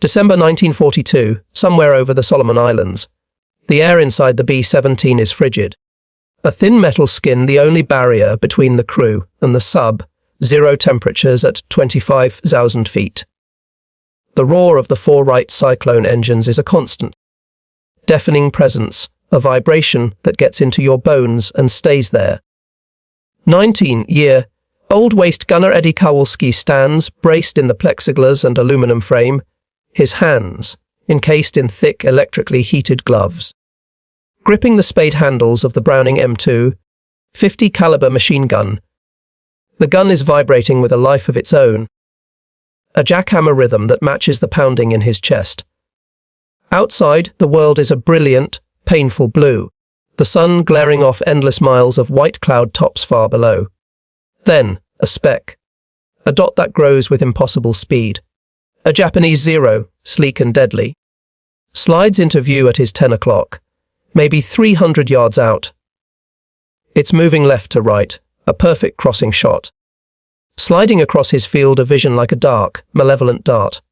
December 1942, somewhere over the Solomon Islands. The air inside the B-17 is frigid. A thin metal skin the only barrier between the crew and the sub, zero temperatures at 25,000 feet. The roar of the four Wright Cyclone engines is a constant, deafening presence, a vibration that gets into your bones and stays there. 19-year-old waist gunner Eddie Kowalski stands, braced in the plexiglass and aluminum frame, his hands encased in thick, electrically heated gloves, gripping the spade handles of the Browning M2 50 caliber machine gun. The gun is vibrating with a life of its own, a jackhammer rhythm that matches the pounding in his chest. Outside, the world is a brilliant, painful blue, the sun glaring off endless miles of white cloud tops far below. Then, a speck, a dot that grows with impossible speed. A Japanese Zero, sleek and deadly, slides into view at his 10 o'clock, maybe 300 yards out. It's moving left to right, a perfect crossing shot, sliding across his field of vision like a dark, malevolent dart.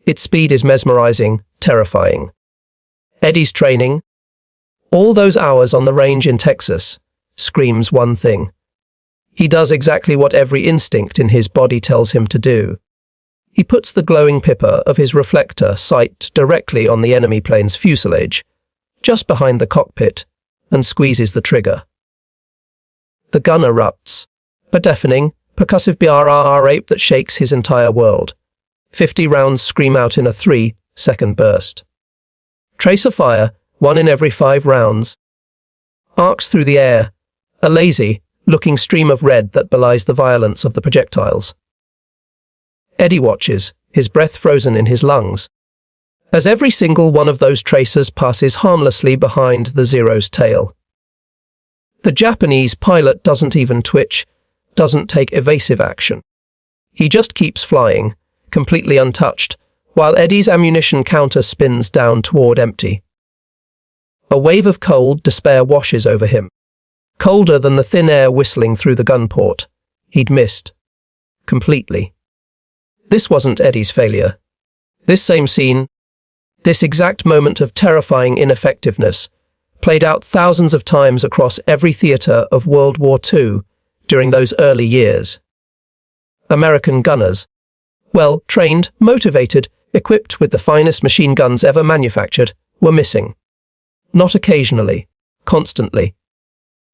Its speed is mesmerizing, terrifying. Eddie's training, all those hours on the range in Texas, screams one thing. He does exactly what every instinct in his body tells him to do. He puts the glowing pipper of his reflector sight directly on the enemy plane's fuselage, just behind the cockpit, and squeezes the trigger. The gun erupts, a deafening, percussive BRRR ape that shakes his entire world. 50 rounds scream out in a 3-second burst. Tracer fire, 1 in every 5 rounds, arcs through the air, a lazy-looking stream of red that belies the violence of the projectiles. Eddie watches, his breath frozen in his lungs, as every single one of those tracers passes harmlessly behind the Zero's tail. The Japanese pilot doesn't even twitch, doesn't take evasive action. He just keeps flying, completely untouched, while Eddie's ammunition counter spins down toward empty. A wave of cold despair washes over him, colder than the thin air whistling through the gun port. He'd missed. Completely. This wasn't Eddie's failure. This same scene, this exact moment of terrifying ineffectiveness, played out thousands of times across every theater of World War II during those early years. American gunners, well trained, motivated, equipped with the finest machine guns ever manufactured, were missing. Not occasionally, constantly.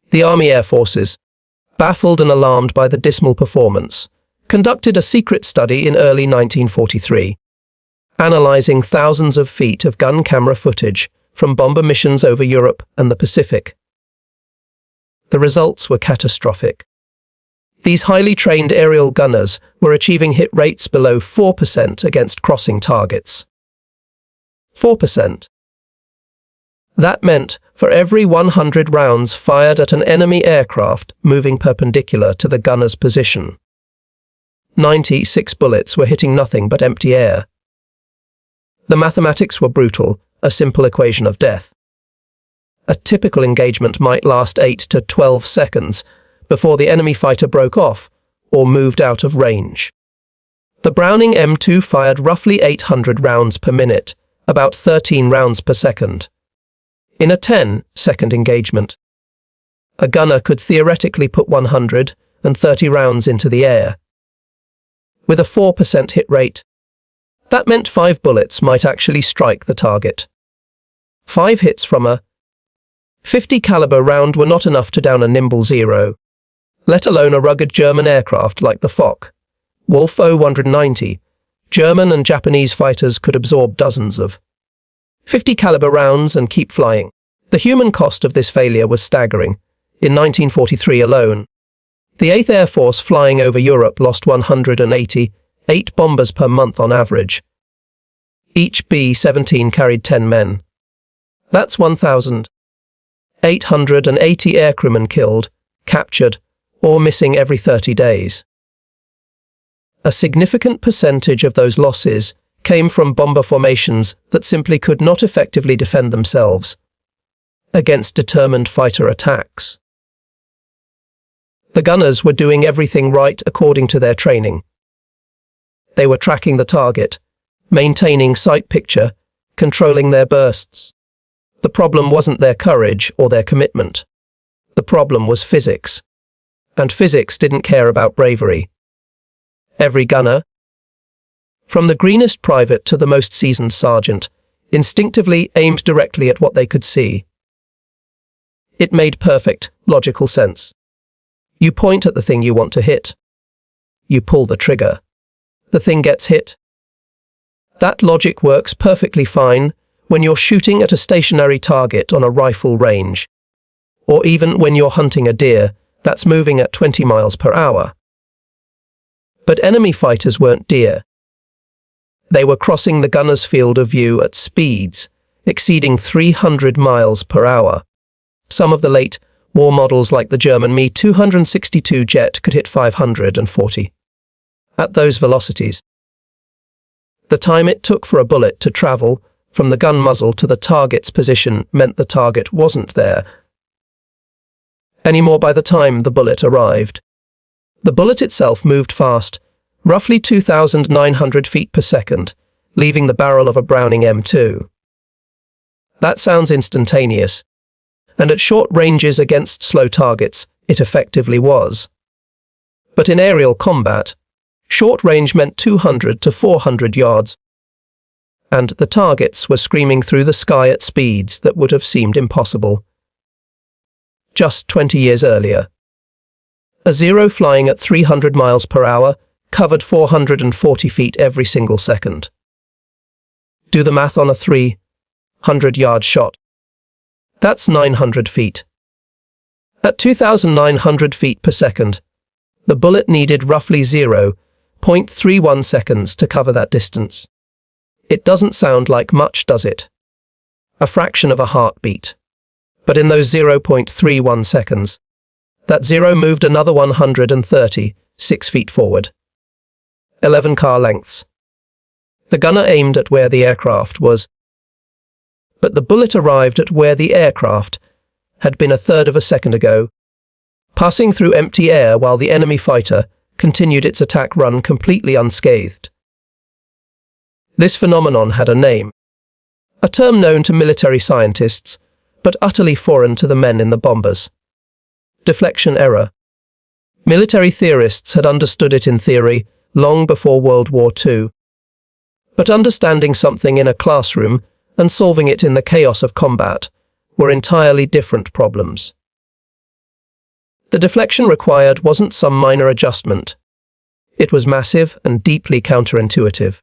The Army Air Forces, baffled and alarmed by the dismal performance, conducted a secret study in early 1943, analyzing thousands of feet of gun camera footage from bomber missions over Europe and the Pacific. The results were catastrophic. These highly trained aerial gunners were achieving hit rates below 4% against crossing targets. 4%. That meant for every 100 rounds fired at an enemy aircraft moving perpendicular to the gunner's position, 96 bullets were hitting nothing but empty air. The mathematics were brutal, a simple equation of death. A typical engagement might last 8 to 12 seconds before the enemy fighter broke off or moved out of range. The Browning M2 fired roughly 800 rounds per minute, about 13 rounds per second. In a 10-second engagement, a gunner could theoretically put 130 rounds into the air. With a 4% hit rate, that meant 5 bullets might actually strike the target. 5 hits from a 50 caliber round were not enough to down a nimble Zero, let alone a rugged German aircraft like the Fock, Wolf 190. German and Japanese fighters could absorb dozens of 50 caliber rounds and keep flying. The human cost of this failure was staggering. In 1943 alone, the 8th Air Force flying over Europe lost 188 bombers per month on average. Each B-17 carried 10 men. That's 1,880 aircrewmen killed, captured, or missing every 30 days. A significant percentage of those losses came from bomber formations that simply could not effectively defend themselves against determined fighter attacks. The gunners were doing everything right according to their training. They were tracking the target, maintaining sight picture, controlling their bursts. The problem wasn't their courage or their commitment. The problem was physics. And physics didn't care about bravery. Every gunner, from the greenest private to the most seasoned sergeant, instinctively aimed directly at what they could see. It made perfect, logical sense. You point at the thing you want to hit. You pull the trigger. The thing gets hit. That logic works perfectly fine when you're shooting at a stationary target on a rifle range, or even when you're hunting a deer that's moving at 20 miles per hour. But enemy fighters weren't deer. They were crossing the gunner's field of view at speeds exceeding 300 miles per hour. Some of the late war models like the German Me-262 jet could hit 540. At those velocities, the time it took for a bullet to travel from the gun muzzle to the target's position meant the target wasn't there anymore by the time the bullet arrived. The bullet itself moved fast, roughly 2,900 feet per second, leaving the barrel of a Browning M2. That sounds instantaneous, and at short ranges against slow targets, it effectively was. But in aerial combat, short range meant 200 to 400 yards, and the targets were screaming through the sky at speeds that would have seemed impossible just 20 years earlier. A Zero flying at 300 miles per hour covered 440 feet every single second. Do the math on a 300-yard shot. That's 900 feet. At 2,900 feet per second, the bullet needed roughly 0.31 seconds to cover that distance. It doesn't sound like much, does it? A fraction of a heartbeat. But in those 0.31 seconds, that zero moved another 136 feet forward. 11 car lengths. The gunner aimed at where the aircraft was, but the bullet arrived at where the aircraft had been a third of a second ago, passing through empty air while the enemy fighter continued its attack run completely unscathed. This phenomenon had a name, a term known to military scientists, but utterly foreign to the men in the bombers. Deflection error. Military theorists had understood it in theory long before World War II. But understanding something in a classroom and solving it in the chaos of combat were entirely different problems. The deflection required wasn't some minor adjustment. It was massive and deeply counterintuitive.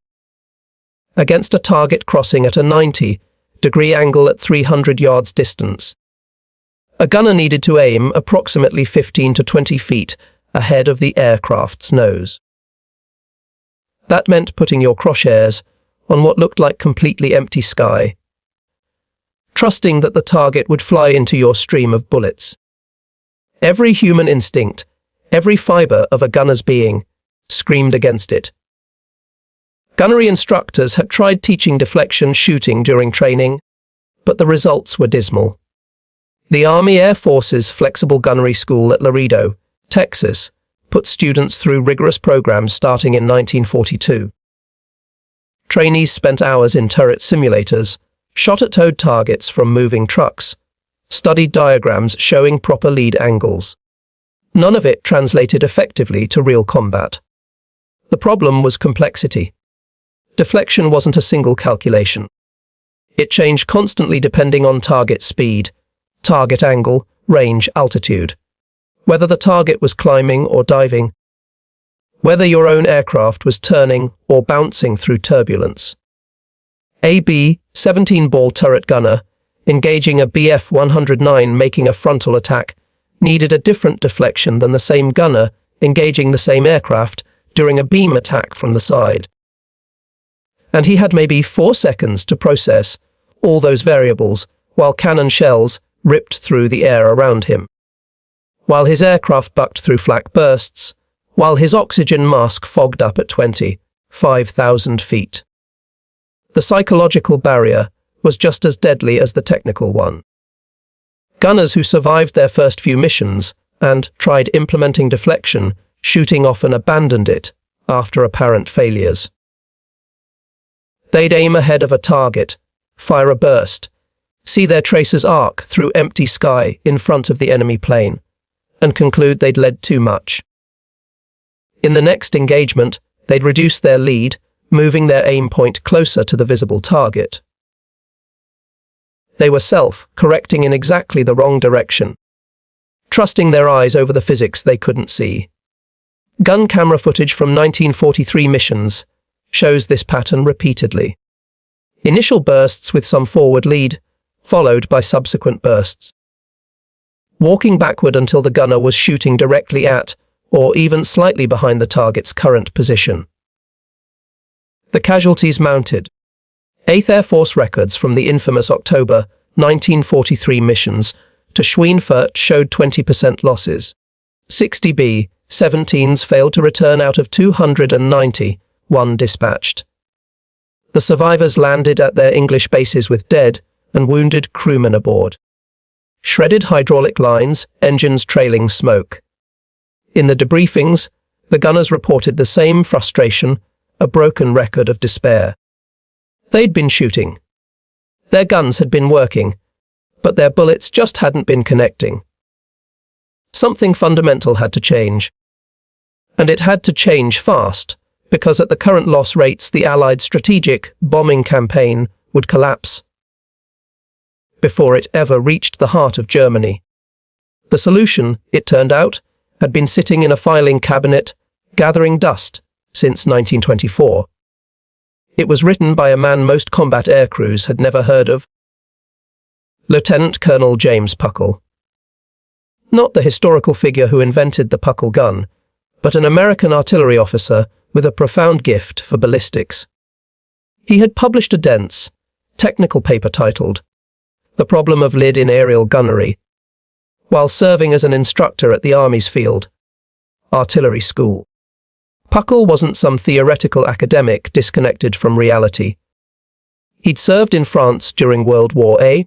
Against a target crossing at a 90-degree angle at 300 yards distance, a gunner needed to aim approximately 15 to 20 feet ahead of the aircraft's nose. That meant putting your crosshairs on what looked like completely empty sky, trusting that the target would fly into your stream of bullets. Every human instinct, every fiber of a gunner's being, screamed against it. Gunnery instructors had tried teaching deflection shooting during training, but the results were dismal. The Army Air Force's Flexible Gunnery School at Laredo, Texas, put students through rigorous programs starting in 1942. Trainees spent hours in turret simulators, shot at towed targets from moving trucks, studied diagrams showing proper lead angles. None of it translated effectively to real combat. The problem was complexity. Deflection wasn't a single calculation. It changed constantly depending on target speed, target angle, range, altitude, whether the target was climbing or diving, whether your own aircraft was turning or bouncing through turbulence. A B-17 ball turret gunner, engaging a Bf-109 making a frontal attack, needed a different deflection than the same gunner engaging the same aircraft during a beam attack from the side. And he had maybe 4 seconds to process all those variables while cannon shells ripped through the air around him, while his aircraft bucked through flak bursts, while his oxygen mask fogged up at 25,000 feet. The psychological barrier was just as deadly as the technical one. Gunners who survived their first few missions and tried implementing deflection shooting often abandoned it after apparent failures. They'd aim ahead of a target, fire a burst, see their tracers arc through empty sky in front of the enemy plane, and conclude they'd led too much. In the next engagement, they'd reduce their lead, moving their aim point closer to the visible target. They were self-correcting in exactly the wrong direction, trusting their eyes over the physics they couldn't see. Gun camera footage from 1943 missions shows this pattern repeatedly. Initial bursts with some forward lead, followed by subsequent bursts. Walking backward until the gunner was shooting directly at, or even slightly behind the target's current position. The casualties mounted. 8th Air Force records from the infamous October 1943 missions to Schweinfurt showed 20% losses. 60 B-17s failed to return out of 290, one dispatched. The survivors landed at their English bases with dead and wounded crewmen aboard. Shredded hydraulic lines, engines trailing smoke. In the debriefings, the gunners reported the same frustration, a broken record of despair. They'd been shooting. Their guns had been working, but their bullets just hadn't been connecting. Something fundamental had to change. And it had to change fast, because at the current loss rates the Allied strategic bombing campaign would collapse before it ever reached the heart of Germany. The solution, it turned out, had been sitting in a filing cabinet, gathering dust, since 1924. It was written by a man most combat aircrews had never heard of, Lieutenant Colonel James Puckle. Not the historical figure who invented the Puckle gun, but an American artillery officer with a profound gift for ballistics. He had published a dense, technical paper titled The Problem of Lead in Aerial Gunnery, while serving as an instructor at the Army's Field Artillery School. Puckle wasn't some theoretical academic disconnected from reality. He'd served in France during World War I,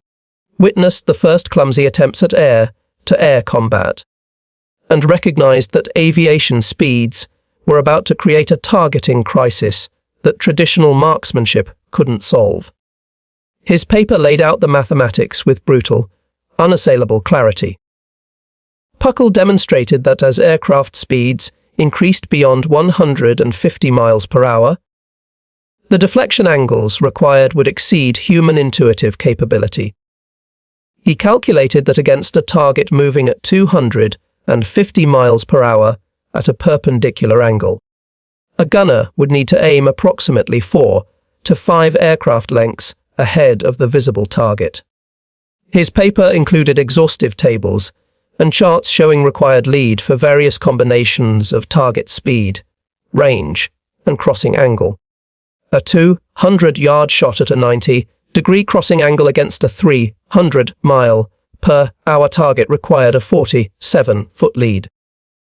witnessed the first clumsy attempts at air-to-air combat, and recognized that aviation speeds were about to create a targeting crisis that traditional marksmanship couldn't solve. His paper laid out the mathematics with brutal, unassailable clarity. Puckle demonstrated that as aircraft speeds increased beyond 150 miles per hour, the deflection angles required would exceed human intuitive capability. He calculated that against a target moving at 250 miles per hour at a perpendicular angle, a gunner would need to aim approximately 4 to 5 aircraft lengths ahead of the visible target. His paper included exhaustive tables and charts showing required lead for various combinations of target speed, range, and crossing angle. A 200-yard shot at a 90-degree crossing angle against a 300-mile-per-hour target required a 47-foot lead.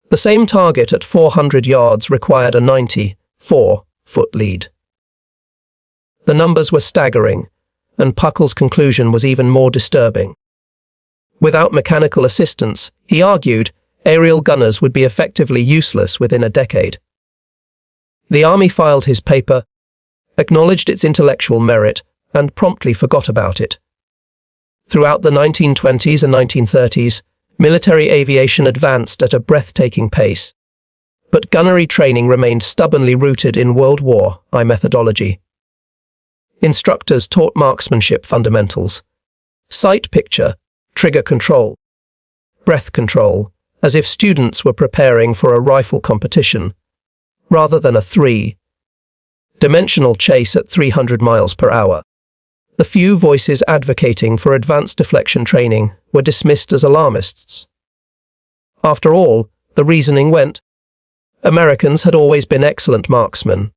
The same target at 400 yards required a 94-foot lead. The numbers were staggering, and Puckle's conclusion was even more disturbing. Without mechanical assistance, he argued, aerial gunners would be effectively useless within a decade. The Army filed his paper, acknowledged its intellectual merit, and promptly forgot about it. Throughout the 1920s and 1930s, military aviation advanced at a breathtaking pace, but gunnery training remained stubbornly rooted in World War I methodology. Instructors taught marksmanship fundamentals, sight picture, trigger control, breath control, as if students were preparing for a rifle competition, rather than a three-dimensional chase at 300 miles per hour. The few voices advocating for advanced deflection training were dismissed as alarmists. After all, the reasoning went, Americans had always been excellent marksmen.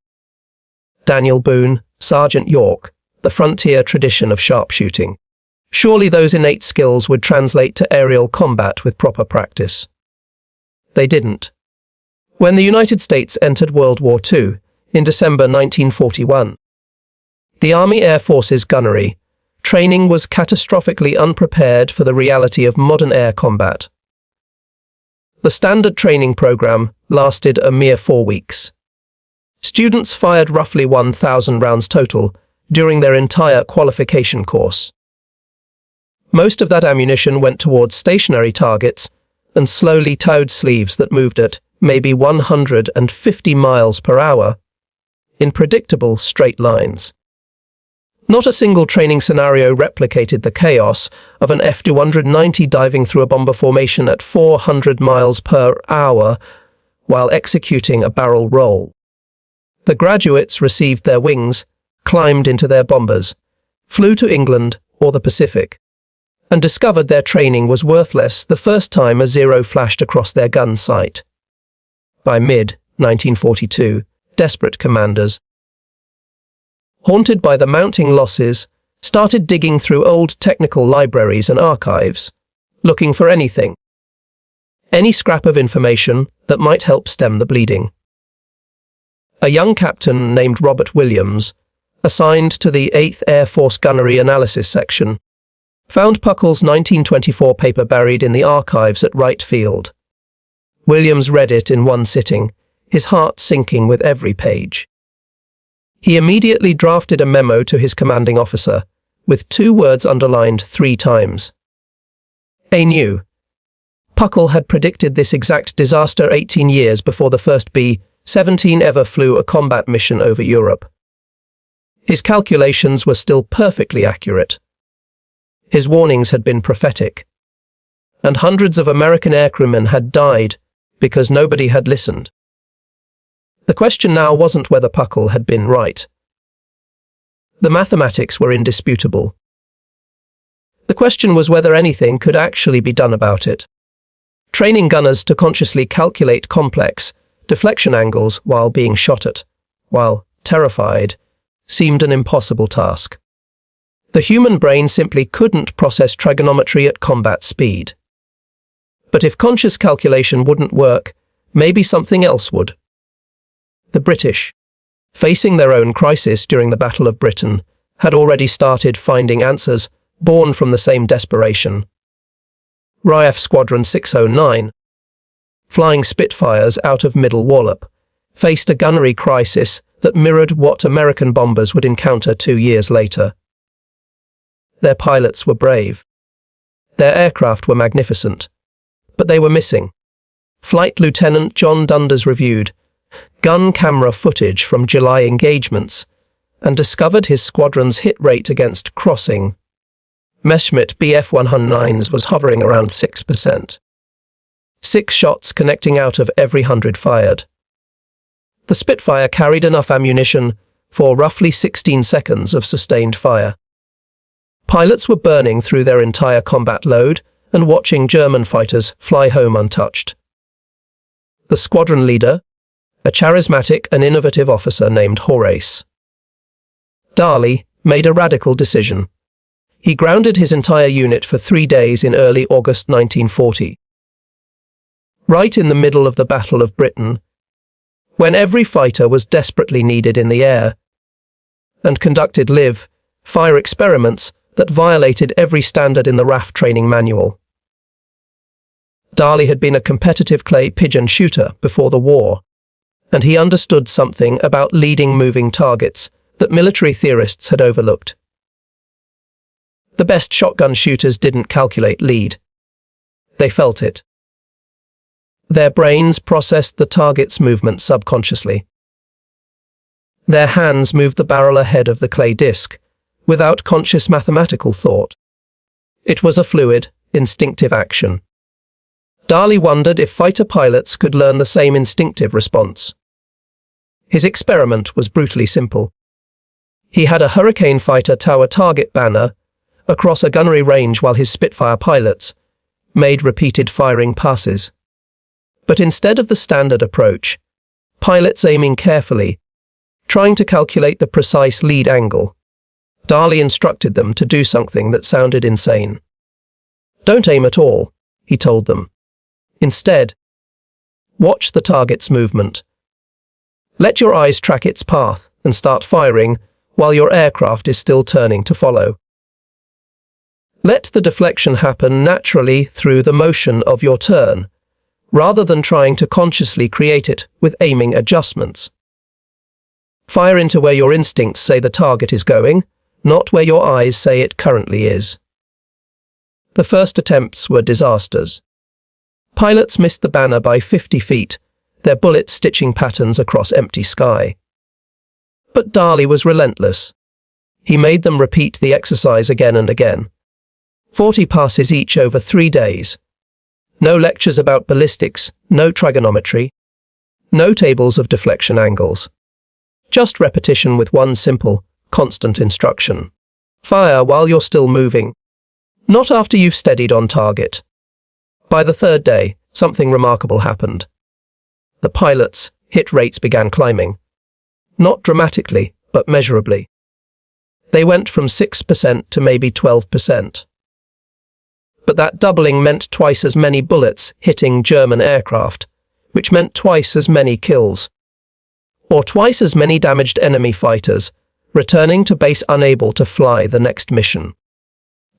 Daniel Boone, Sergeant York, the frontier tradition of sharpshooting. Surely those innate skills would translate to aerial combat with proper practice. They didn't. When the United States entered World War II, in December 1941, the Army Air Force's gunnery training was catastrophically unprepared for the reality of modern air combat. The standard training program lasted a mere 4 weeks. Students fired roughly 1,000 rounds total during their entire qualification course. Most of that ammunition went towards stationary targets and slowly towed sleeves that moved at maybe 150 miles per hour in predictable straight lines. Not a single training scenario replicated the chaos of an F-290 diving through a bomber formation at 400 miles per hour while executing a barrel roll. The graduates received their wings, climbed into their bombers, flew to England or the Pacific, and discovered their training was worthless the first time a zero flashed across their gun sight. By mid-1942, desperate commanders, haunted by the mounting losses, started digging through old technical libraries and archives, looking for anything, any scrap of information that might help stem the bleeding. A young captain named Robert Williams, assigned to the 8th Air Force Gunnery Analysis Section, found Puckle's 1924 paper buried in the archives at Wright Field. Williams read it in one sitting, his heart sinking with every page. He immediately drafted a memo to his commanding officer, with 2 words underlined 3 times. A knew. Puckle had predicted this exact disaster 18 years before the first B-17 ever flew a combat mission over Europe. His calculations were still perfectly accurate. His warnings had been prophetic, and hundreds of American aircrewmen had died because nobody had listened. The question now wasn't whether Puckle had been right. The mathematics were indisputable. The question was whether anything could actually be done about it. Training gunners to consciously calculate complex deflection angles while being shot at, while terrified, seemed an impossible task. The human brain simply couldn't process trigonometry at combat speed. But if conscious calculation wouldn't work, maybe something else would. The British, facing their own crisis during the Battle of Britain, had already started finding answers born from the same desperation. RAF Squadron 609, flying Spitfires out of Middle Wallop, faced a gunnery crisis that mirrored what American bombers would encounter 2 years later. Their pilots were brave. Their aircraft were magnificent. But they were missing. Flight Lieutenant John Dundas reviewed gun camera footage from July engagements and discovered his squadron's hit rate against crossing Messerschmitt Bf-109s was hovering around 6%. 6 shots connecting out of every 100 fired. The Spitfire carried enough ammunition for roughly 16 seconds of sustained fire. Pilots were burning through their entire combat load and watching German fighters fly home untouched. The squadron leader, a charismatic and innovative officer named Horace Darley, made a radical decision. He grounded his entire unit for 3 days in early August 1940. Right in the middle of the Battle of Britain, when every fighter was desperately needed in the air, and conducted live-fire experiments that violated every standard in the RAF training manual. Darley had been a competitive clay pigeon shooter before the war, and he understood something about leading moving targets that military theorists had overlooked. The best shotgun shooters didn't calculate lead. They felt it. Their brains processed the target's movement subconsciously. Their hands moved the barrel ahead of the clay disc, without conscious mathematical thought. It was a fluid, instinctive action. Darley wondered if fighter pilots could learn the same instinctive response. His experiment was brutally simple. He had a Hurricane fighter tow a target banner across a gunnery range while his Spitfire pilots made repeated firing passes. But instead of the standard approach, pilots aiming carefully, trying to calculate the precise lead angle, Darley instructed them to do something that sounded insane. Don't aim at all, he told them. Instead, watch the target's movement. Let your eyes track its path and start firing while your aircraft is still turning to follow. Let the deflection happen naturally through the motion of your turn, rather than trying to consciously create it with aiming adjustments. Fire into where your instincts say the target is going, not where your eyes say it currently is. The first attempts were disasters. Pilots missed the banner by 50 feet, their bullets stitching patterns across empty sky. But Dali was relentless. He made them repeat the exercise again and again. 40 passes each over 3 days. No lectures about ballistics, no trigonometry, no tables of deflection angles. Just repetition with one simple, constant instruction. Fire while you're still moving, not after you've steadied on target. By the third day, something remarkable happened. The pilots' hit rates began climbing. Not dramatically, but measurably. They went from 6% to maybe 12%. But that doubling meant twice as many bullets hitting German aircraft, which meant twice as many kills. Or twice as many damaged enemy fighters, returning to base unable to fly the next mission.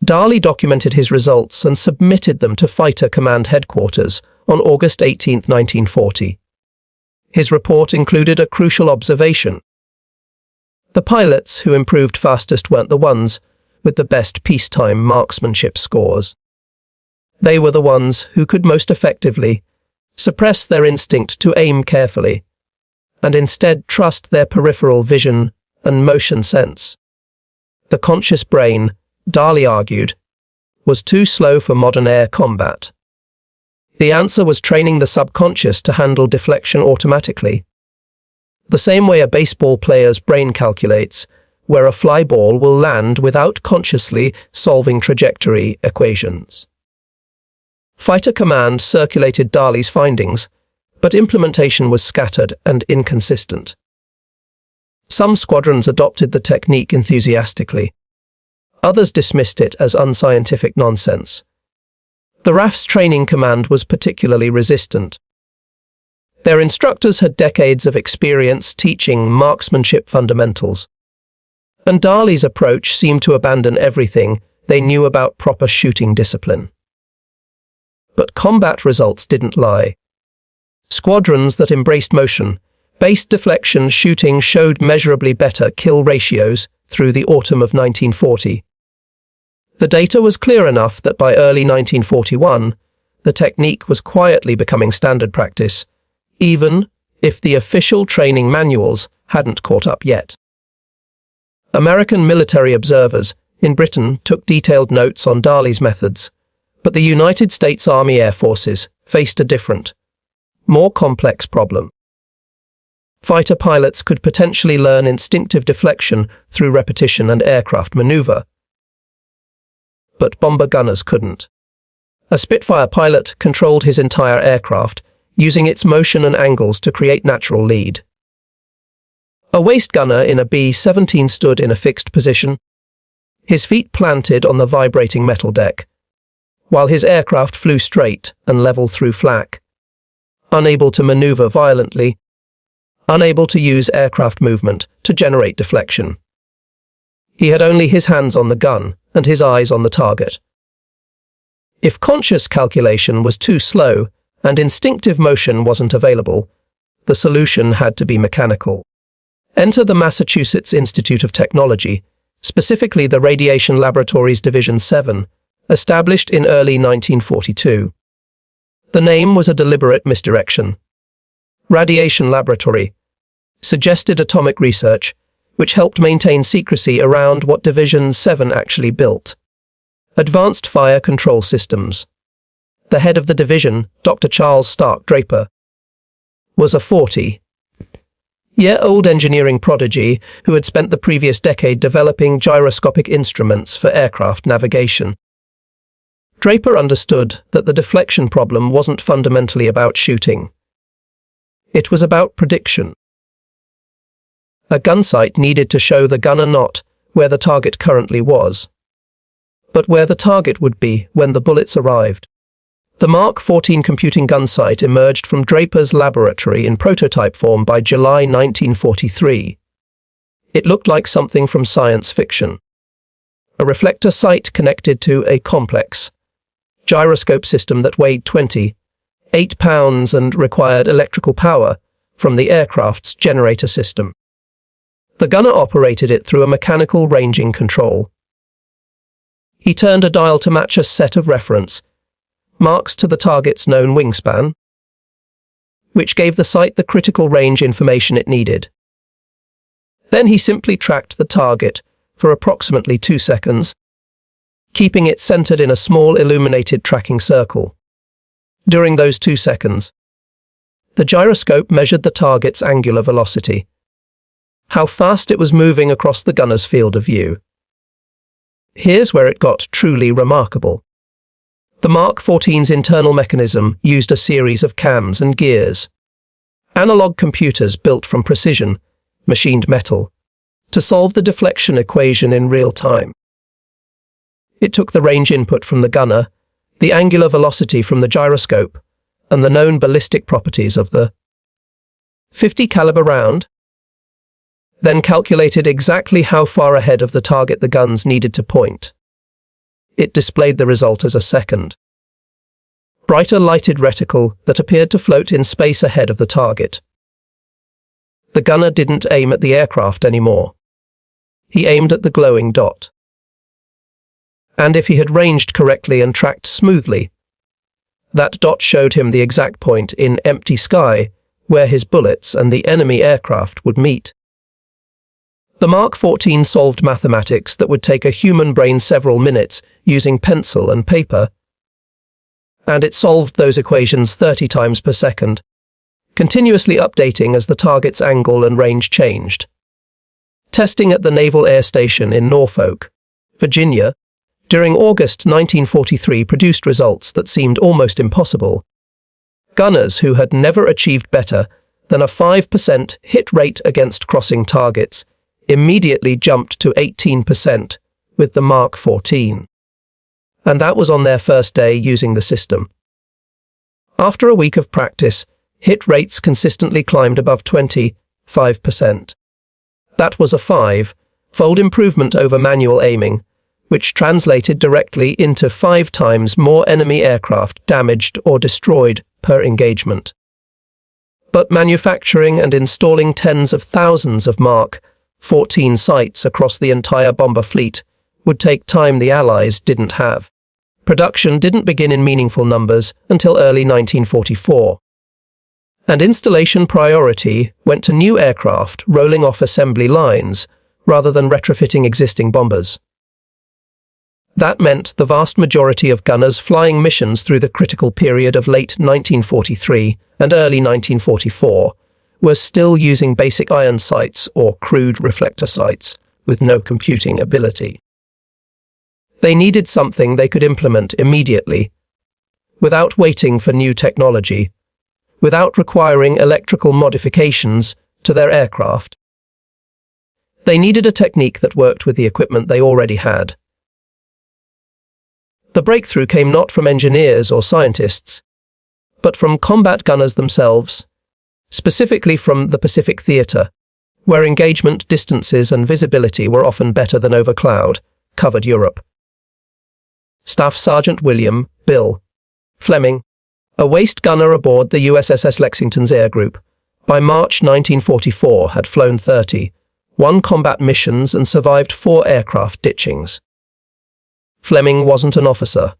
Dali documented his results and submitted them to Fighter Command Headquarters on August 18, 1940. His report included a crucial observation. The pilots who improved fastest weren't the ones with the best peacetime marksmanship scores. They were the ones who could most effectively suppress their instinct to aim carefully, and instead trust their peripheral vision and motion sense. The conscious brain, Dali argued, was too slow for modern air combat. The answer was training the subconscious to handle deflection automatically. The same way a baseball player's brain calculates where a fly ball will land without consciously solving trajectory equations. Fighter Command circulated Dali's findings, but implementation was scattered and inconsistent. Some squadrons adopted the technique enthusiastically. Others dismissed it as unscientific nonsense. The RAF's training command was particularly resistant. Their instructors had decades of experience teaching marksmanship fundamentals, and Dali's approach seemed to abandon everything they knew about proper shooting discipline. But combat results didn't lie. Squadrons that embraced motion-based deflection shooting showed measurably better kill ratios through the autumn of 1940. The data was clear enough that by early 1941, the technique was quietly becoming standard practice, even if the official training manuals hadn't caught up yet. American military observers in Britain took detailed notes on Dali's methods, but the United States Army Air Forces faced a different, more complex problem. Fighter pilots could potentially learn instinctive deflection through repetition and aircraft maneuver, but bomber gunners couldn't. A Spitfire pilot controlled his entire aircraft, using its motion and angles to create natural lead. A waist gunner in a B-17 stood in a fixed position, his feet planted on the vibrating metal deck, while his aircraft flew straight and level through flak, unable to maneuver violently, unable to use aircraft movement to generate deflection. He had only his hands on the gun and his eyes on the target. If conscious calculation was too slow and instinctive motion wasn't available, the solution had to be mechanical. Enter the Massachusetts Institute of Technology, specifically the Radiation Laboratories Division 7, established in early 1942. The name was a deliberate misdirection. Radiation Laboratory suggested atomic research, which helped maintain secrecy around what Division 7 actually built. Advanced Fire Control Systems. The head of the division, Dr. Charles Stark Draper, was a 40-year-old engineering prodigy who had spent the previous decade developing gyroscopic instruments for aircraft navigation. Draper understood that the deflection problem wasn't fundamentally about shooting. It was about prediction. A gun sight needed to show the gunner not where the target currently was, but where the target would be when the bullets arrived. The Mark 14 computing gun sight emerged from Draper's laboratory in prototype form by July 1943. It looked like something from science fiction. A reflector sight connected to a complex gyroscope system that weighed 28 pounds and required electrical power from the aircraft's generator system. The gunner operated it through a mechanical ranging control. He turned a dial to match a set of reference marks to the target's known wingspan, which gave the sight the critical range information it needed. Then he simply tracked the target for approximately 2 seconds, keeping it centered in a small illuminated tracking circle. During those 2 seconds, the gyroscope measured the target's angular velocity, how fast it was moving across the gunner's field of view. Here's where it got truly remarkable. The Mark 14's internal mechanism used a series of cams and gears, analog computers built from precision, machined metal, to solve the deflection equation in real time. It took the range input from the gunner, the angular velocity from the gyroscope, and the known ballistic properties of the .50 caliber round, then calculated exactly how far ahead of the target the guns needed to point. It displayed the result as a second, brighter lighted reticle that appeared to float in space ahead of the target. The gunner didn't aim at the aircraft anymore. He aimed at the glowing dot. And if he had ranged correctly and tracked smoothly, that dot showed him the exact point in empty sky where his bullets and the enemy aircraft would meet. The Mark 14 solved mathematics that would take a human brain several minutes using pencil and paper, and it solved those equations 30 times per second, continuously updating as the target's angle and range changed. Testing at the Naval Air Station in Norfolk, Virginia, during August 1943 produced results that seemed almost impossible. Gunners who had never achieved better than a 5% hit rate against crossing targets immediately jumped to 18% with the Mark 14. And that was on their first day using the system. After a week of practice, hit rates consistently climbed above 25%. That was a 5-fold improvement over manual aiming, which translated directly into 5 times more enemy aircraft damaged or destroyed per engagement. But manufacturing and installing tens of thousands of Mark 14 sites across the entire bomber fleet would take time the Allies didn't have. Production didn't begin in meaningful numbers until early 1944. And installation priority went to new aircraft rolling off assembly lines rather than retrofitting existing bombers. That meant the vast majority of gunners flying missions through the critical period of late 1943 and early 1944 were still using basic iron sights or crude reflector sights with no computing ability. They needed something they could implement immediately, without waiting for new technology, without requiring electrical modifications to their aircraft. They needed a technique that worked with the equipment they already had. The breakthrough came not from engineers or scientists, but from combat gunners themselves, specifically from the Pacific Theater, where engagement distances and visibility were often better than over cloud-covered Europe. Staff Sergeant William Bill Fleming, a waist gunner aboard the USS Lexington's Air Group, by March 1944 had flown 31 combat missions and survived 4 aircraft ditchings. Fleming wasn't an officer.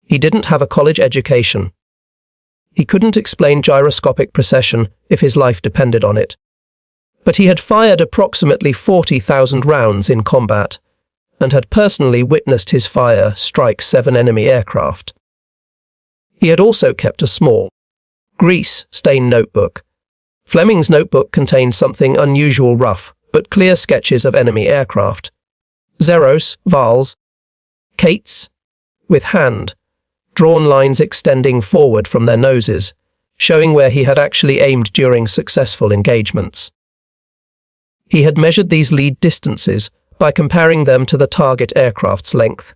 He didn't have a college education. He couldn't explain gyroscopic precession if his life depended on it. But he had fired approximately 40,000 rounds in combat and had personally witnessed his fire strike 7 enemy aircraft. He had also kept a small, grease-stained notebook. Fleming's notebook contained something unusual rough but clear sketches of enemy aircraft. Zeros, vals, Kates, with hand-drawn lines extending forward from their noses, showing where he had actually aimed during successful engagements. He had measured these lead distances by comparing them to the target aircraft's length.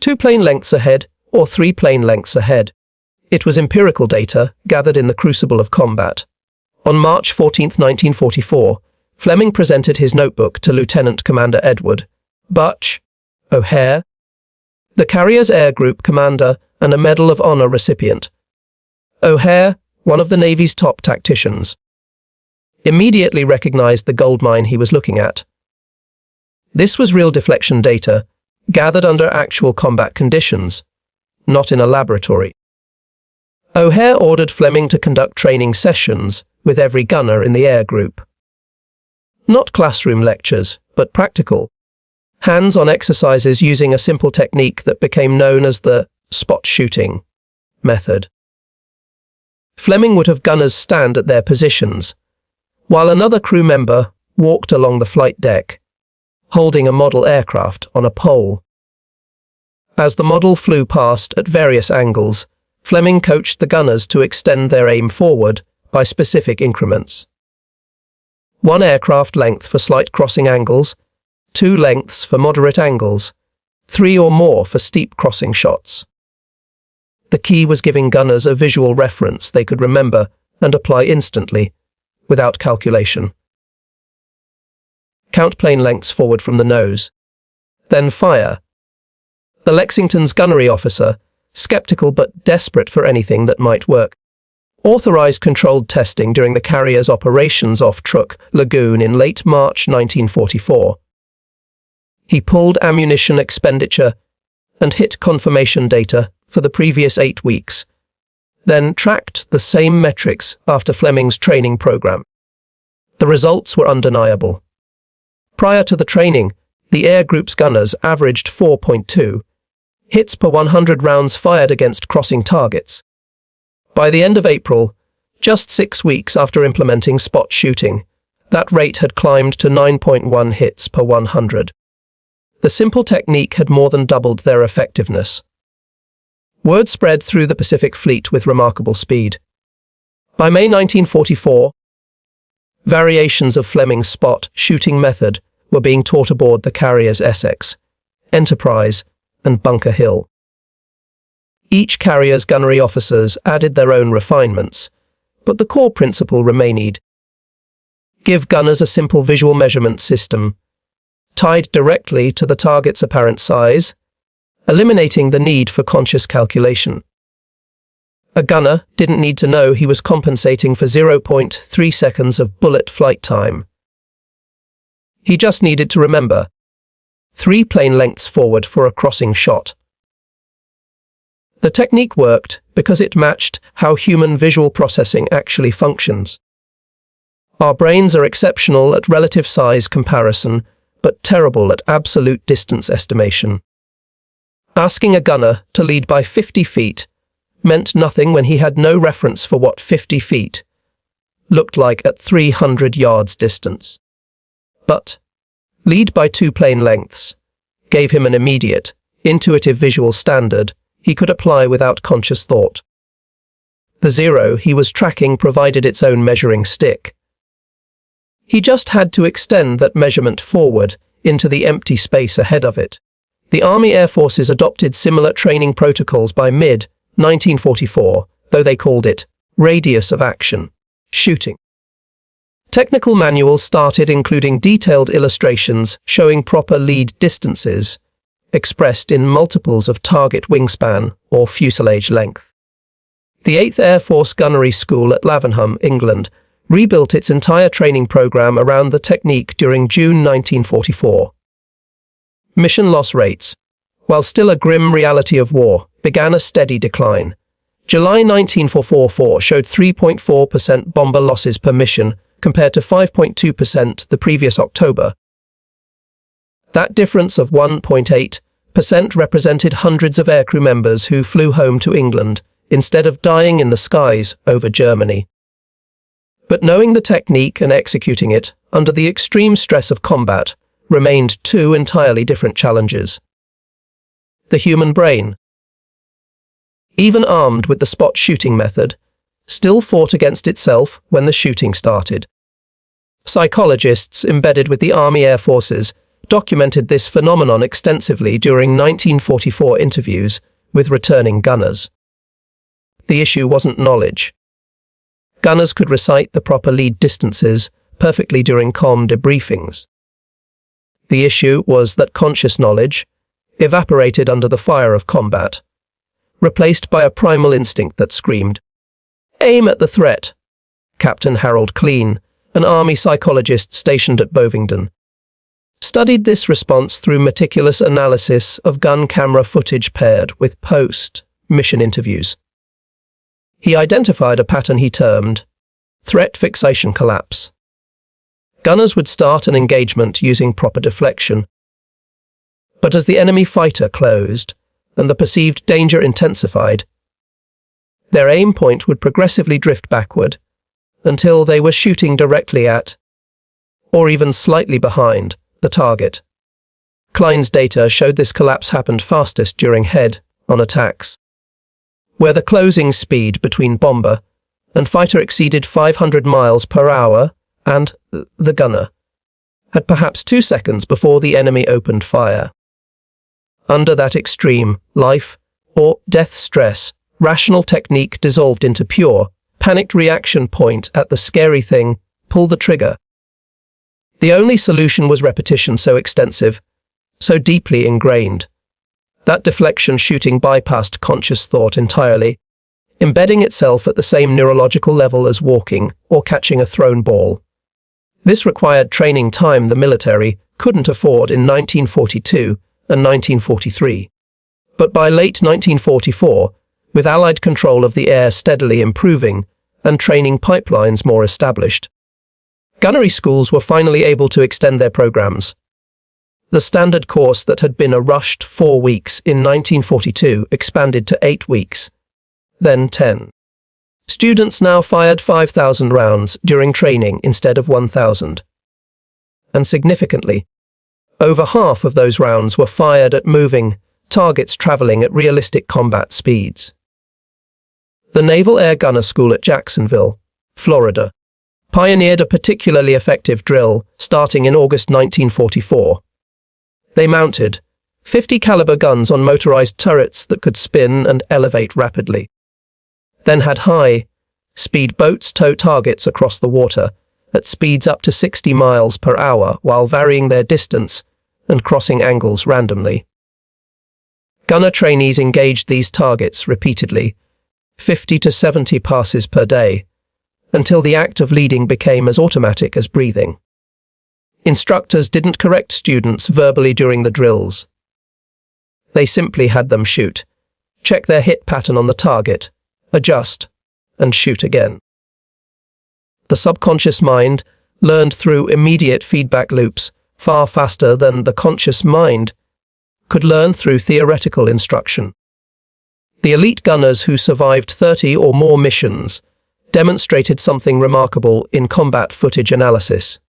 2 plane lengths ahead or 3 plane lengths ahead. It was empirical data gathered in the crucible of combat. On March 14, 1944, Fleming presented his notebook to Lieutenant Commander Edward Butch O'Hare, the Carriers Air Group commander and a Medal of Honor recipient. O'Hare, one of the Navy's top tacticians. immediately recognized the goldmine he was looking at. This was real deflection data, gathered under actual combat conditions, not in a laboratory. O'Hare ordered Fleming to conduct training sessions with every gunner in the air group. Not classroom lectures, but practical, hands-on exercises using a simple technique that became known as the spot shooting method. Fleming would have gunners stand at their positions, while another crew member walked along the flight deck, holding a model aircraft on a pole. As the model flew past at various angles, Fleming coached the gunners to extend their aim forward by specific increments. 1 aircraft length for slight crossing angles, 2 lengths for moderate angles, 3 or more for steep crossing shots. The key was giving gunners a visual reference they could remember and apply instantly, without calculation. Count plane lengths forward from the nose. Then fire. The Lexington's gunnery officer, skeptical but desperate for anything that might work, authorized controlled testing during the carrier's operations off Truk Lagoon in late March 1944. He pulled ammunition expenditure and hit confirmation data for the previous 8 weeks, then tracked the same metrics after Fleming's training program. The results were undeniable. Prior to the training, the air group's gunners averaged 4.2 hits per 100 rounds fired against crossing targets. By the end of April, just 6 weeks after implementing spot shooting, that rate had climbed to 9.1 hits per 100. The simple technique had more than doubled their effectiveness. Word spread through the Pacific Fleet with remarkable speed. By May 1944, variations of Fleming's spot shooting method were being taught aboard the carriers Essex, Enterprise, and Bunker Hill. Each carrier's gunnery officers added their own refinements, but the core principle remained. Give gunners a simple visual measurement system, tied directly to the target's apparent size, eliminating the need for conscious calculation. A gunner didn't need to know he was compensating for 0.3 seconds of bullet flight time. He just needed to remember 3 plane lengths forward for a crossing shot. The technique worked because it matched how human visual processing actually functions. Our brains are exceptional at relative size comparison, but terrible at absolute distance estimation. Asking a gunner to lead by 50 feet meant nothing when he had no reference for what 50 feet looked like at 300 yards distance. But lead by 2 plane lengths gave him an immediate, intuitive visual standard he could apply without conscious thought. The 0 he was tracking provided its own measuring stick. He just had to extend that measurement forward into the empty space ahead of it. The Army Air Forces adopted similar training protocols by mid-1944, though they called it radius of action shooting. Technical manuals started including detailed illustrations showing proper lead distances, expressed in multiples of target wingspan or fuselage length. The 8th Air Force Gunnery School at Lavenham, England, rebuilt its entire training program around the technique during June 1944. Mission loss rates, while still a grim reality of war, began a steady decline. July 1944 showed 3.4% bomber losses per mission compared to 5.2% the previous October. That difference of 1.8% represented hundreds of aircrew members who flew home to England instead of dying in the skies over Germany. But knowing the technique and executing it under the extreme stress of combat remained 2 entirely different challenges. The human brain, even armed with the spot shooting method, still fought against itself when the shooting started. Psychologists embedded with the Army Air Forces documented this phenomenon extensively during 1944 interviews with returning gunners. The issue wasn't knowledge. Gunners could recite the proper lead distances perfectly during comm debriefings. The issue was that conscious knowledge evaporated under the fire of combat, replaced by a primal instinct that screamed, "Aim at the threat." Captain Harold Clean, an Army psychologist stationed at Bovingdon, studied this response through meticulous analysis of gun camera footage paired with post-mission interviews. He identified a pattern he termed threat fixation collapse. Gunners would start an engagement using proper deflection, but as the enemy fighter closed and the perceived danger intensified, their aim point would progressively drift backward until they were shooting directly at, or even slightly behind, the target. Klein's data showed this collapse happened fastest during head-on attacks, where the closing speed between bomber and fighter exceeded 500 miles per hour, and the gunner had perhaps 2 seconds before the enemy opened fire. Under that extreme life or death stress, rational technique dissolved into pure, panicked reaction point at the scary thing, pull the trigger. The only solution was repetition so extensive, so deeply ingrained, that deflection shooting bypassed conscious thought entirely, embedding itself at the same neurological level as walking or catching a thrown ball. This required training time the military couldn't afford in 1942 and 1943. But by late 1944, with Allied control of the air steadily improving and training pipelines more established, gunnery schools were finally able to extend their programs. The standard course that had been a rushed 4 weeks in 1942 expanded to 8 weeks, then 10. Students now fired 5,000 rounds during training instead of 1,000. And significantly, over half of those rounds were fired at moving targets traveling at realistic combat speeds. The Naval Air Gunner School at Jacksonville, Florida, pioneered a particularly effective drill starting in August 1944. They mounted 50 caliber guns on motorized turrets that could spin and elevate rapidly, then had high-speed boats tow targets across the water at speeds up to 60 miles per hour while varying their distance and crossing angles randomly. Gunner trainees engaged these targets repeatedly, 50 to 70 passes per day, until the act of leading became as automatic as breathing. Instructors didn't correct students verbally during the drills. They simply had them shoot, check their hit pattern on the target, adjust, and shoot again. The subconscious mind learned through immediate feedback loops far faster than the conscious mind could learn through theoretical instruction. The elite gunners who survived 30 or more missions demonstrated something remarkable in combat footage analysis.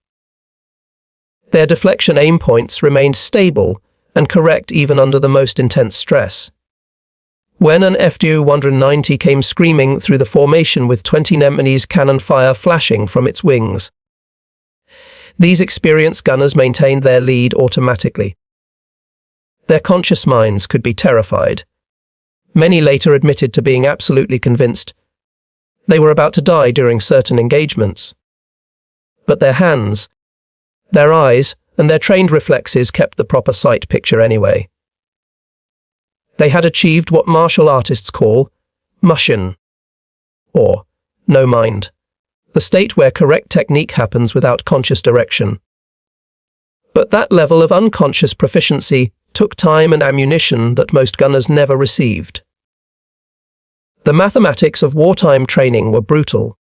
Their deflection aim points remained stable and correct even under the most intense stress. When an FW-190 came screaming through the formation with 20 Nemesis cannon fire flashing from its wings, these experienced gunners maintained their lead automatically. Their conscious minds could be terrified. Many later admitted to being absolutely convinced they were about to die during certain engagements. But their hands, their eyes, and their trained reflexes kept the proper sight picture anyway. They had achieved what martial artists call mushin, or no mind, the state where correct technique happens without conscious direction. But that level of unconscious proficiency took time and ammunition that most gunners never received. The mathematics of wartime training were brutal.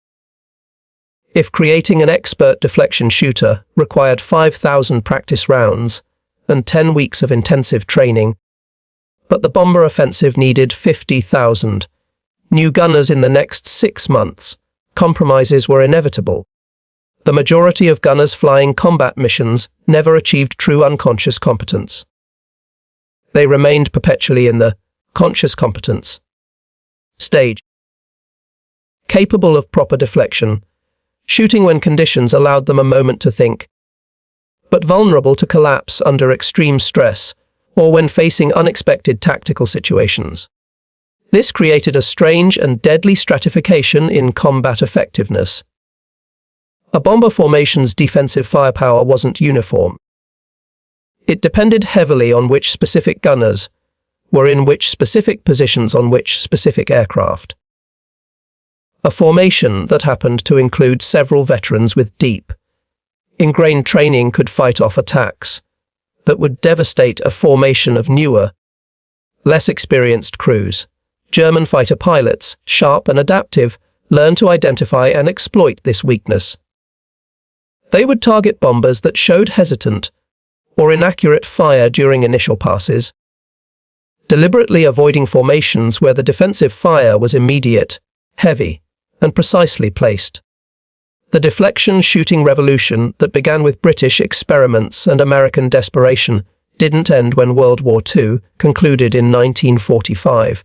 If creating an expert deflection shooter required 5,000 practice rounds and 10 weeks of intensive training, but the bomber offensive needed 50,000 new gunners in the next 6 months, compromises were inevitable. The majority of gunners flying combat missions never achieved true unconscious competence. They remained perpetually in the conscious competence stage. Capable of proper deflection, shooting when conditions allowed them a moment to think, but vulnerable to collapse under extreme stress or when facing unexpected tactical situations. This created a strange and deadly stratification in combat effectiveness. A bomber formation's defensive firepower wasn't uniform. It depended heavily on which specific gunners were in which specific positions on which specific aircraft. a formation that happened to include several veterans with deep, ingrained training could fight off attacks that would devastate a formation of newer, less experienced crews. German fighter pilots, sharp and adaptive, learned to identify and exploit this weakness. They would target bombers that showed hesitant or inaccurate fire during initial passes, deliberately avoiding formations where the defensive fire was immediate, heavy, and precisely placed. The deflection shooting revolution that began with British experiments and American desperation didn't end when World War II concluded in 1945.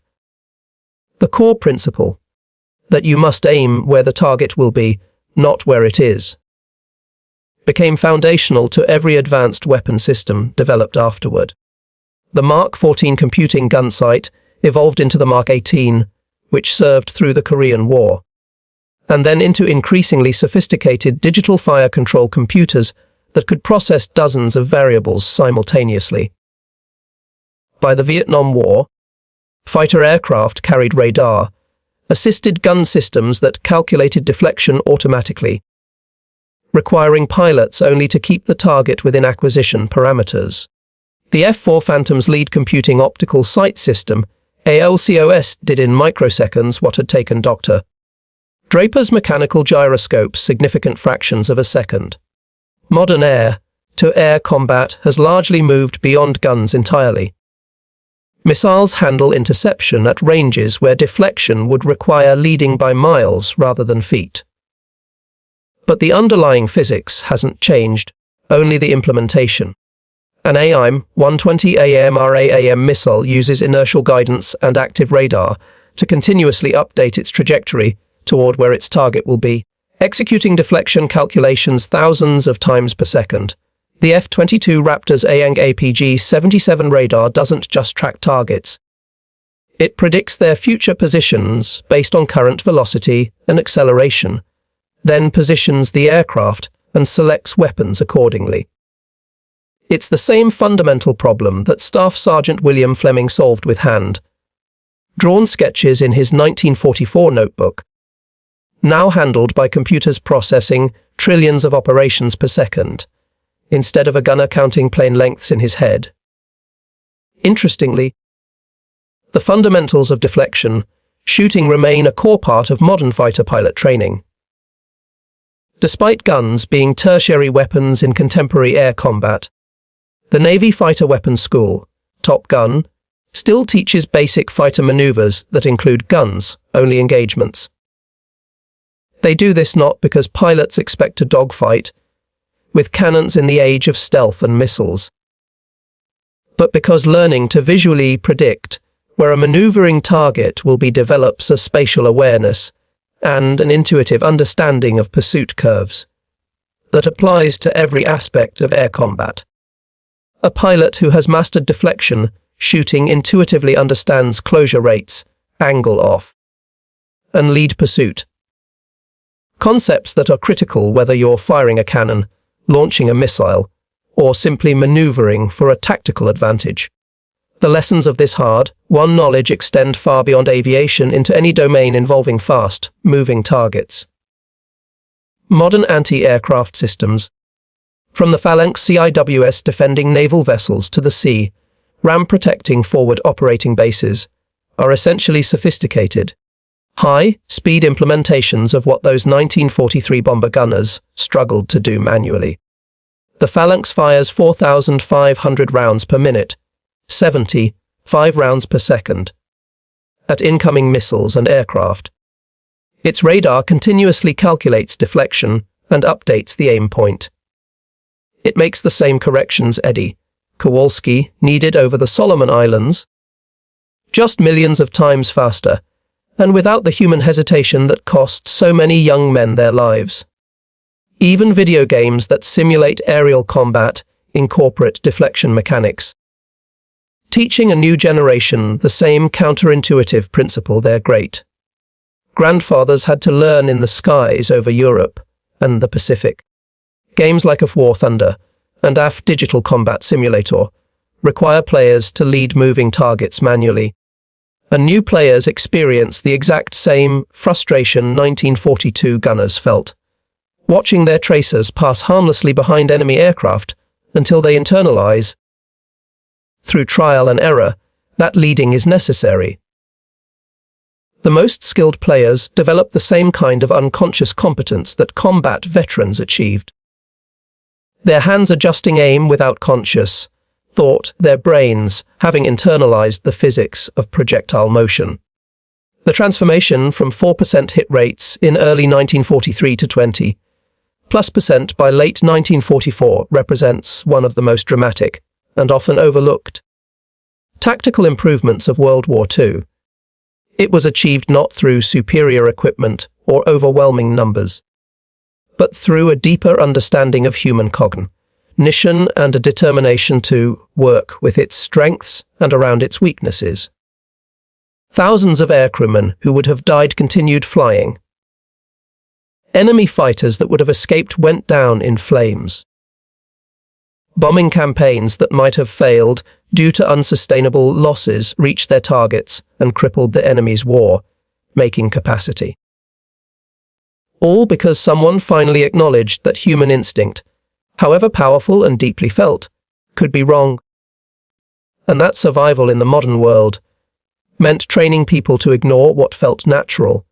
The core principle, that you must aim where the target will be, not where it is, became foundational to every advanced weapon system developed afterward. The Mark 14 computing gun sight evolved into the Mark 18, which served through the Korean War, and then into increasingly sophisticated digital fire control computers that could process dozens of variables simultaneously. By the Vietnam War, fighter aircraft carried radar, assisted gun systems that calculated deflection automatically, requiring pilots only to keep the target within acquisition parameters. The F-4 Phantom's lead computing optical sight system, ALCOS, did in microseconds what had taken Dr. Draper's mechanical gyroscopes significant fractions of a second. Modern air-to-air combat has largely moved beyond guns entirely. Missiles handle interception at ranges where deflection would require leading by miles rather than feet. But the underlying physics hasn't changed, only the implementation. An AIM-120 AMRAAM missile uses inertial guidance and active radar to continuously update its trajectory toward where its target will be, executing deflection calculations thousands of times per second. The F-22 Raptor's AANG APG-77 radar doesn't just track targets. It predicts their future positions based on current velocity and acceleration, then positions the aircraft and selects weapons accordingly. It's the same fundamental problem that Staff Sergeant William Fleming solved with hand-drawn sketches in his 1944 notebook, now handled by computers processing trillions of operations per second, instead of a gunner counting plane lengths in his head. Interestingly, the fundamentals of deflection shooting remain a core part of modern fighter pilot training. Despite guns being tertiary weapons in contemporary air combat, the Navy Fighter Weapons School, Top Gun, still teaches basic fighter maneuvers that include guns-only engagements. They do this not because pilots expect to dogfight with cannons in the age of stealth and missiles, but because learning to visually predict where a maneuvering target will be develops a spatial awareness and an intuitive understanding of pursuit curves that applies to every aspect of air combat. A pilot who has mastered deflection shooting intuitively understands closure rates, angle off, and lead pursuit. Concepts that are critical whether you're firing a cannon, launching a missile, or simply maneuvering for a tactical advantage. The lessons of this hard-won knowledge extend far beyond aviation into any domain involving fast-moving targets. Modern anti-aircraft systems, from the Phalanx CIWS defending naval vessels to the sea, RAM protecting forward operating bases, are essentially sophisticated, high-speed implementations of what those 1943 bomber gunners struggled to do manually. The Phalanx fires 4,500 rounds per minute, 75 rounds per second, at incoming missiles and aircraft. Its radar continuously calculates deflection and updates the aim point. It makes the same corrections Kowalski needed over the Solomon Islands, just millions of times faster, and without the human hesitation that cost so many young men their lives. Even video games that simulate aerial combat incorporate deflection mechanics, teaching a new generation the same counterintuitive principle their great-grandfathers had to learn in the skies over Europe and the Pacific. Games like AF War Thunder and AF Digital Combat Simulator require players to lead moving targets manually, and new players experience the exact same frustration 1942 gunners felt, watching their tracers pass harmlessly behind enemy aircraft until they internalize, through trial and error, that leading is necessary. The most skilled players develop the same kind of unconscious competence that combat veterans achieved. Their hands adjusting aim without conscious thought, their brains having internalized the physics of projectile motion. The transformation from 4% hit rates in early 1943 to 20+% by late 1944 represents one of the most dramatic and often overlooked tactical improvements of World War II. It was achieved not through superior equipment or overwhelming numbers, but through a deeper understanding of human cognition and a determination to work with its strengths and around its weaknesses. Thousands of aircrewmen who would have died continued flying. Enemy fighters that would have escaped went down in flames. Bombing campaigns that might have failed due to unsustainable losses reached their targets and crippled the enemy's war-making capacity. All because someone finally acknowledged that human instinct, however powerful and deeply felt, could be wrong. And that survival in the modern world meant training people to ignore what felt natural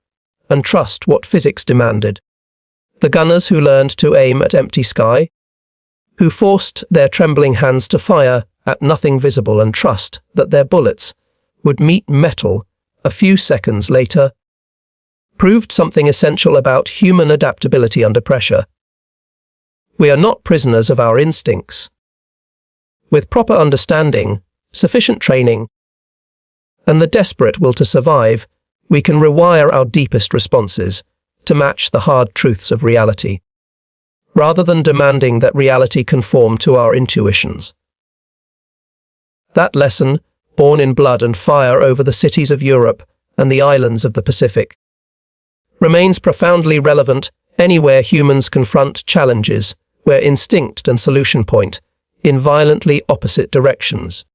and trust what physics demanded. The gunners who learned to aim at empty sky, who forced their trembling hands to fire at nothing visible and trust that their bullets would meet metal a few seconds later, proved something essential about human adaptability under pressure. We are not prisoners of our instincts. With proper understanding, sufficient training, and the desperate will to survive, we can rewire our deepest responses to match the hard truths of reality, rather than demanding that reality conform to our intuitions. That lesson, born in blood and fire over the cities of Europe and the islands of the Pacific, remains profoundly relevant anywhere humans confront challenges where instinct and solution point in violently opposite directions.